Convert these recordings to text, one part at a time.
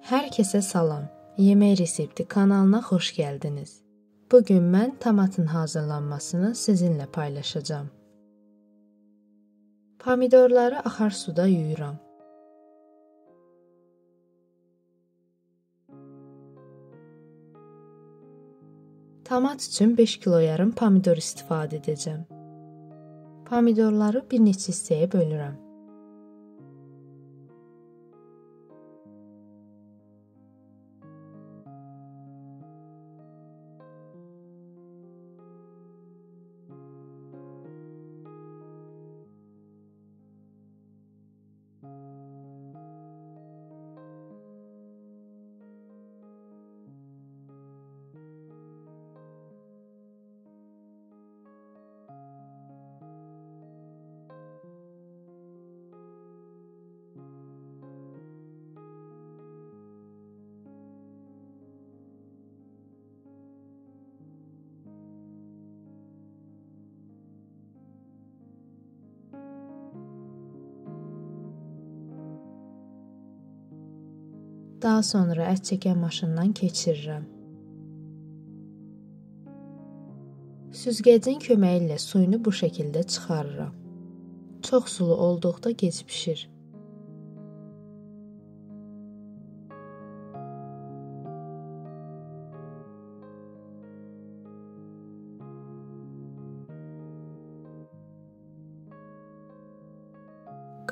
Hər kəsə salam. Yemək resepti kanalına xoş gəldiniz. Bugün mən tomatın hazırlanmasını sizinlə paylaşacağam. Pomidorları axar suda yuyuram. Tomat üçün 5 kilo yarım pomidor istifadə edəcəm. Pomidorları bir neçə hissəyə bölürəm. Daha sonra ət çəkən maşından keçirirəm. Süzgəcin köməyi ilə suyunu bu şəkildə çıxarıram. Çox sulu olduqda gec bişir.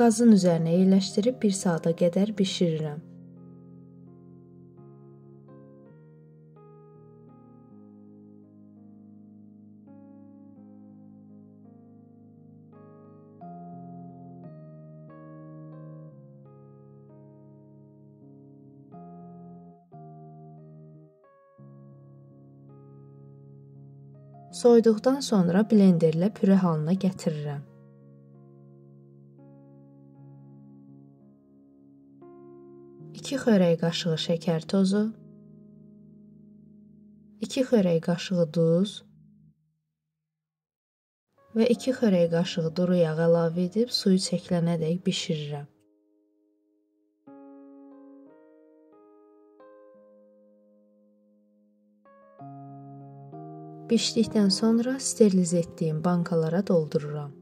Qazın üzərinə yerləşdirib 1 saata qədər bişirirəm. Soyuduqdan sonra blenderlə püre halına gətirirəm. İki xörək qaşığı şəkər tozu, 2 xörək qaşığı duz və 2 xörək qaşığı duru yağ əlavə edib suyu çəkilənədək bişirirəm. Bişdikdən sonra sterilizə etdiyim bankalara doldururam.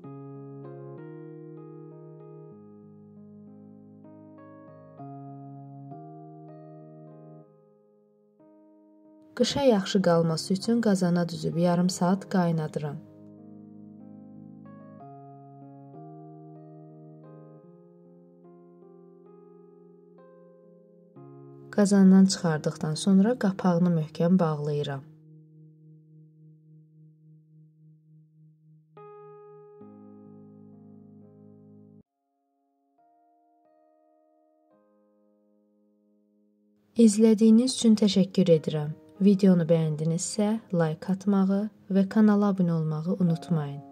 Qışa yaxşı qalması üçün qazana düzüb yarım saat qaynadıram. Qazandan çıxardıqdan sonra qapağını möhkəm bağlayıram. İzlədiyiniz üçün təşəkkür edirəm. Videonu bəyəndinizsə, like atmağı və kanala abunə olmağı unutmayın.